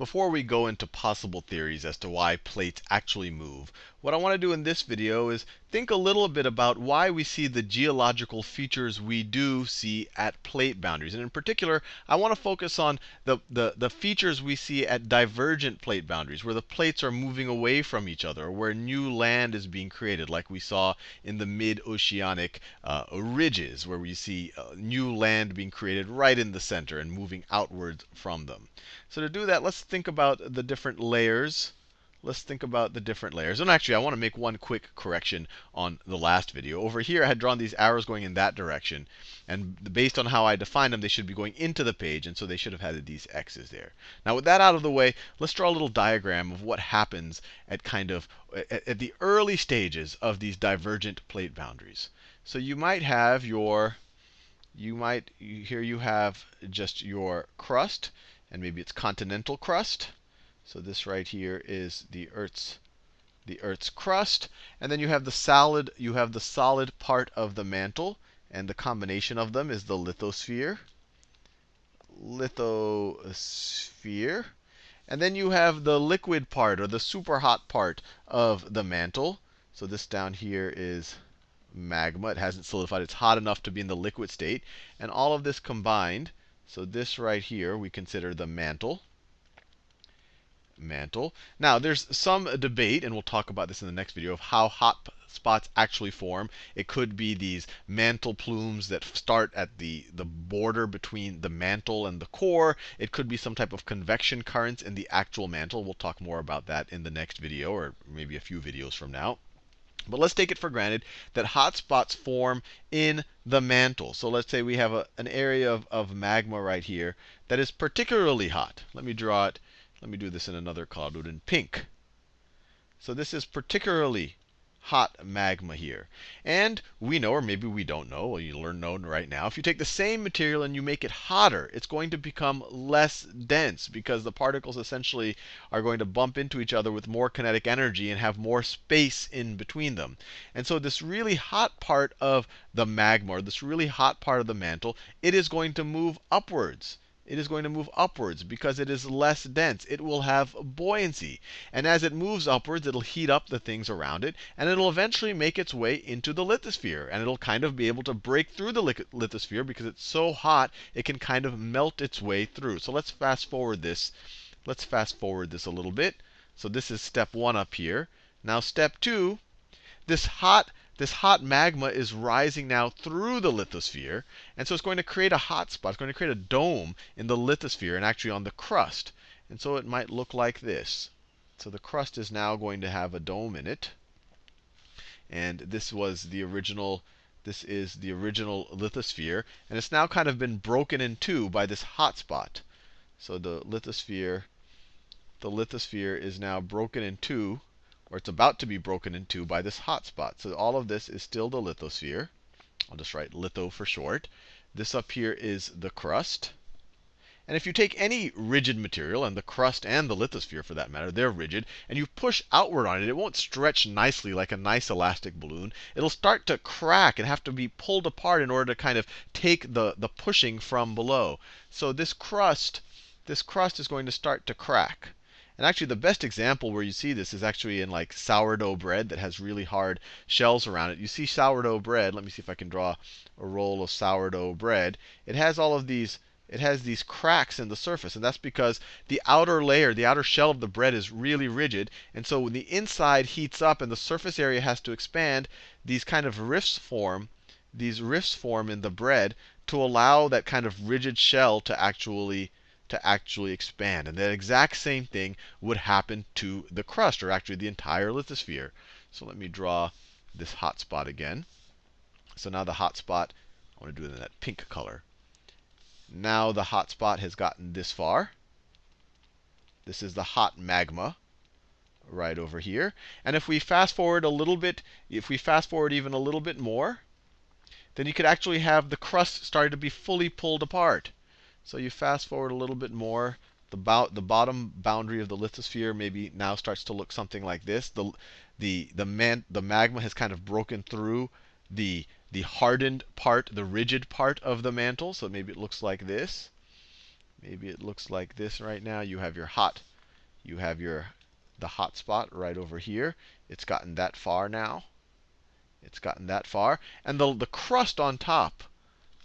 before we go into possible theories as to why plates actually move, what I want to do in this video is think a little bit about why we see the geological features we do see at plate boundaries. And in particular, I want to focus on the features we see at divergent plate boundaries, where the plates are moving away from each other, or where new land is being created, like we saw in the mid-oceanic ridges, where we see new land being created right in the center and moving outwards from them. So to do that, let's think about the different layers. Let's think about the different layers. And actually, I want to make one quick correction on the last video. Over here, I had drawn these arrows going in that direction. And based on how I defined them, they should be going into the page. And so they should have had these X's there. Now, with that out of the way, let's draw a little diagram of what happens at at the early stages of these divergent plate boundaries. So you might have here you have just your crust, and maybe it's continental crust. So this right here is the Earth's crust, and then you have the solid part of the mantle, and the combination of them is the lithosphere. And then you have the liquid part, or the super hot part of the mantle. So this down here is magma. It hasn't solidified. It's hot enough to be in the liquid state. And all of this combined, so this right here we consider the mantle. Now, there's some debate, and we'll talk about this in the next video, of how hot spots actually form. It could be these mantle plumes that start at the border between the mantle and the core. It could be some type of convection currents in the actual mantle. We'll talk more about that in the next video, or maybe a few videos from now. But let's take it for granted that hot spots form in the mantle. So let's say we have an area of magma right here that is particularly hot. Let me draw it. Let me do this in another color. I'll do it in pink. So this is particularly hot magma here. And we know, or maybe we don't know, well, you know right now, if you take the same material and you make it hotter, it's going to become less dense, because the particles essentially are going to bump into each other with more kinetic energy and have more space in between them. And so this really hot part of the magma, or this really hot part of the mantle, it is going to move upwards. It is going to move upwards because it is less dense. It will have buoyancy. And as it moves upwards, it'll heat up the things around it, and it'll eventually make its way into the lithosphere. And it'll kind of be able to break through the lithosphere because it's so hot, it can kind of melt its way through. So let's fast forward this. Let's fast forward this a little bit. So this is step 1 up here. Now step 2, this hot magma is rising now through the lithosphere. And so it's going to create a hot spot. It's going to create a dome in the lithosphere and actually on the crust. And so it might look like this. So the crust is now going to have a dome in it. And this is the original lithosphere. And it's now kind of been broken in two by this hot spot. So the lithosphere is now broken in two, or it's about to be broken in two by this hot spot. So all of this is still the lithosphere. I'll just write litho for short. This up here is the crust. And if you take any rigid material, and the crust and the lithosphere for that matter, they're rigid, and you push outward on it, it won't stretch nicely like a nice elastic balloon. It'll start to crack and have to be pulled apart in order to kind of take the pushing from below. So this crust is going to start to crack. And actually, the best example where you see this is actually in like sourdough bread that has really hard shells around it. You see sourdough bread. Let me see if I can draw a roll of sourdough bread. It has these cracks in the surface, and that's because the outer layer, the outer shell of the bread is really rigid. And so when the inside heats up and the surface area has to expand, these kind of rifts form. These rifts form in the bread to allow that kind of rigid shell to actually expand. And that exact same thing would happen to the crust, or actually the entire lithosphere. So let me draw this hot spot again. So now the hot spot, I want to do it in that pink color. Now the hot spot has gotten this far. This is the hot magma right over here. And if we fast forward a little bit, if we fast forward even a little bit more, then you could actually have the crust starting to be fully pulled apart. So you fast forward a little bit more, the bottom boundary of the lithosphere maybe now starts to look something like this. The magma has kind of broken through the hardened part, the rigid part of the mantle. So maybe it looks like this. Maybe it looks like this right now. You have your hot You have the hot spot right over here. It's gotten that far now. It's gotten that far. And the crust on top,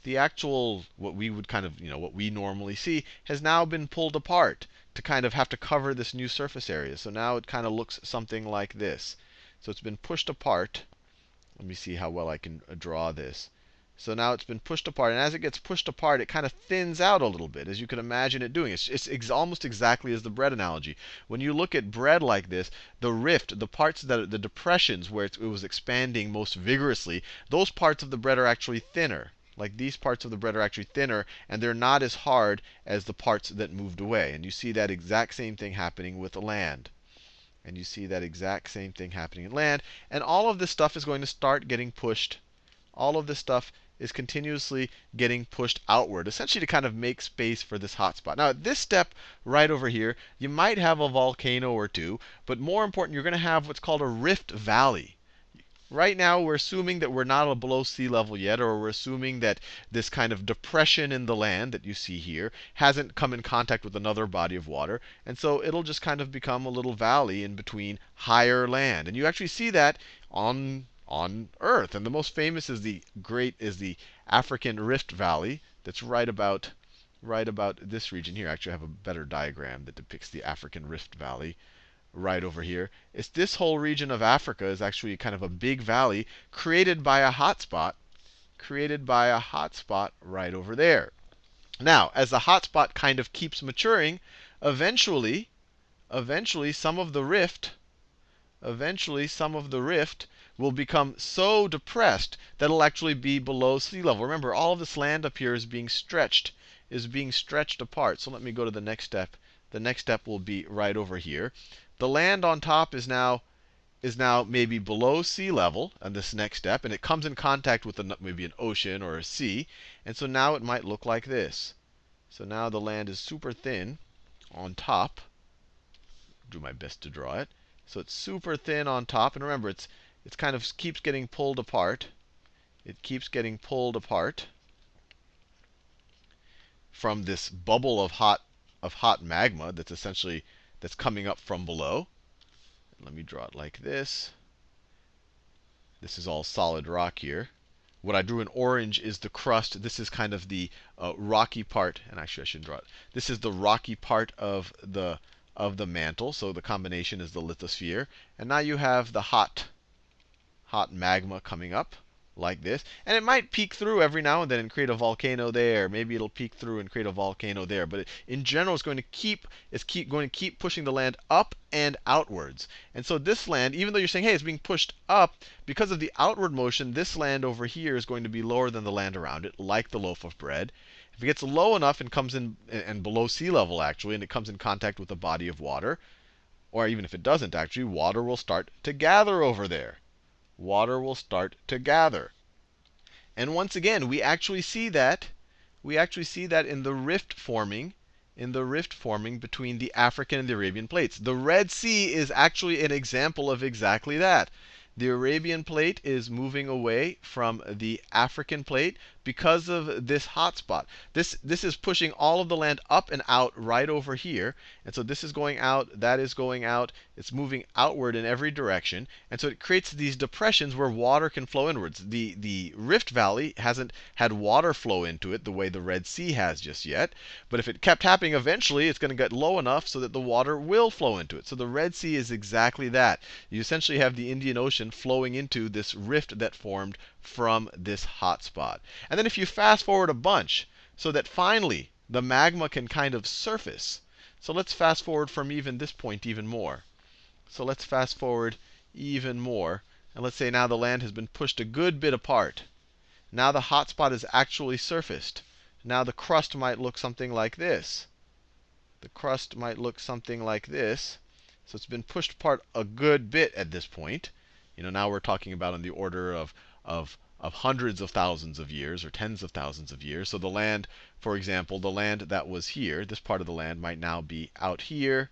the actual, what we would kind of, what we normally see, has now been pulled apart to kind of have to cover this new surface area. So now it kind of looks something like this. So it's been pushed apart. Let me see how well I can draw this. So now it's been pushed apart. And as it gets pushed apart, it kind of thins out a little bit, as you can imagine it doing. It's almost exactly as the bread analogy. When you look at bread like this, the rift, the parts that the depressions where it was expanding most vigorously, those parts of the bread are actually thinner. Like these parts of the bread are actually thinner, and they're not as hard as the parts that moved away. And you see that exact same thing happening with the land. And you see that exact same thing happening in land. And all of this stuff is going to start getting pushed. All of this stuff is continuously getting pushed outward, essentially to kind of make space for this hotspot. Now, at this step right over here, you might have a volcano or two, but more important, you're going to have what's called a rift valley. Right now, we're assuming that we're not below sea level yet, or we're assuming that this kind of depression in the land that you see here hasn't come in contact with another body of water. And so it'll just kind of become a little valley in between higher land. And you actually see that on Earth. And the most famous is the African Rift Valley that's right about this region here. Actually, I have a better diagram that depicts the African Rift Valley right over here. It's this whole region of Africa is actually kind of a big valley created by a hotspot, right over there. Now, as the hotspot kind of keeps maturing, eventually some of the rift will become so depressed that it'll actually be below sea level. Remember, all of this land up here is being stretched apart. So let me go to the next step. The next step will be right over here. The land on top is now maybe below sea level on this next step, and it comes in contact with maybe an ocean or a sea. And so now it might look like this. So now the land is super thin on top. Do my best to draw it. So it's super thin on top, and remember, it's kind of keeps getting pulled apart. It keeps getting pulled apart from this bubble of hot magma that's coming up from below. Let me draw it like this. This is all solid rock here. What I drew in orange is the crust. This is kind of the rocky part. And actually, I shouldn't draw it. This is the rocky part of the mantle. So the combination is the lithosphere. And now you have the hot magma coming up like this. And it might peek through every now and then and create a volcano there. Maybe it'll peek through and create a volcano there. But in general, it's going to keep pushing the land up and outwards. And so this land, even though you're saying, hey, it's being pushed up, because of the outward motion, this land over here is going to be lower than the land around it, like the loaf of bread. If it gets low enough and comes in, and below sea level actually, and it comes in contact with a body of water, or even if it doesn't actually, water will start to gather over there. Water will start to gather. And once again, we actually see that in the rift forming between the African and the Arabian plates. The Red Sea is actually an example of exactly that. The Arabian plate is moving away from the African plate because of this hotspot. This is pushing all of the land up and out right over here. And so this is going out, that is going out. It's moving outward in every direction. And so it creates these depressions where water can flow inwards. The Rift Valley hasn't had water flow into it the way the Red Sea has just yet. But if it kept happening, eventually it's going to get low enough so that the water will flow into it. So the Red Sea is exactly that. You essentially have the Indian Ocean flowing into this rift that formed from this hot spot. And then if you fast forward a bunch, so that finally the magma can kind of surface. So let's fast forward from even this point even more. So let's fast forward even more. And let's say now the land has been pushed a good bit apart. Now the hot spot is actually surfaced. Now the crust might look something like this. The crust might look something like this. So it's been pushed apart a good bit at this point. Now we're talking about on the order of hundreds of thousands of years or tens of thousands of years. So the land, for example, the land that was here, this part of the land might now be out here,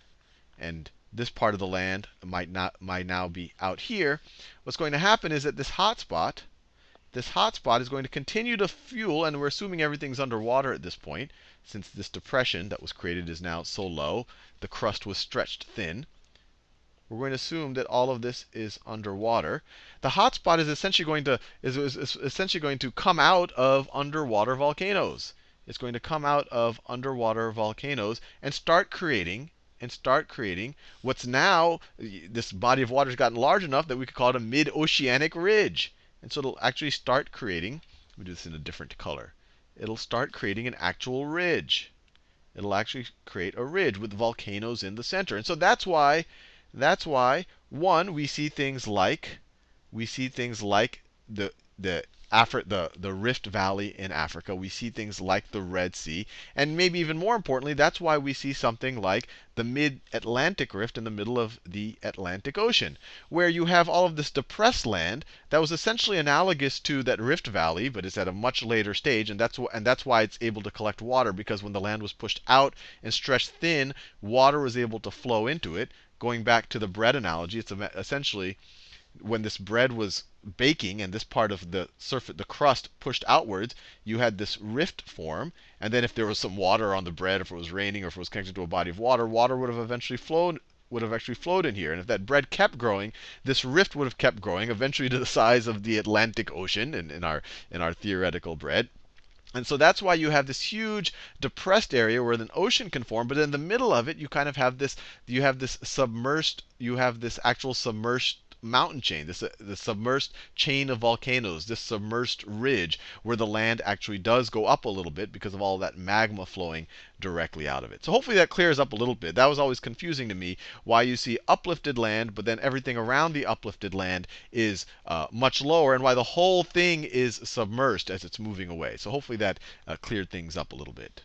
and this part of the land might now be out here. What's going to happen is that this hot spot this hot spot is going to continue to fuel, and we're assuming everything's underwater at this point, since this depression that was created is now so low, the crust was stretched thin. We're going to assume that all of this is underwater. The hot spot is essentially going to come out of underwater volcanoes. It's going to come out of underwater volcanoes and start creating what's now, this body of water has gotten large enough that we could call it a mid-oceanic ridge. And so it'll actually start creating, let me do this in a different color. It'll start creating an actual ridge. It'll actually create a ridge with volcanoes in the center. And so one, we see things like the the Rift Valley in Africa. We see things like the Red Sea. And maybe even more importantly, that's why we see something like the mid-Atlantic Rift in the middle of the Atlantic Ocean, where you have all of this depressed land that was essentially analogous to that Rift Valley, but it's at a much later stage. And that's why it's able to collect water, because when the land was pushed out and stretched thin, water was able to flow into it. Going back to the bread analogy, it's essentially when this bread was baking and this part of the surface, the crust, pushed outwards, you had this rift form. And then if there was some water on the bread, if it was raining or if it was connected to a body of water, water would have eventually actually flowed in here. And if that bread kept growing, this rift would have kept growing, eventually to the size of the Atlantic Ocean in our theoretical bread. And so that's why you have this huge depressed area where an ocean can form, but in the middle of it you kind of have this actual submerged mountain chain, the submerged chain of volcanoes, this submerged ridge where the land actually does go up a little bit because of all that magma flowing directly out of it. So hopefully that clears up a little bit. That was always confusing to me, why you see uplifted land, but then everything around the uplifted land is much lower, and why the whole thing is submerged as it's moving away. So hopefully that cleared things up a little bit.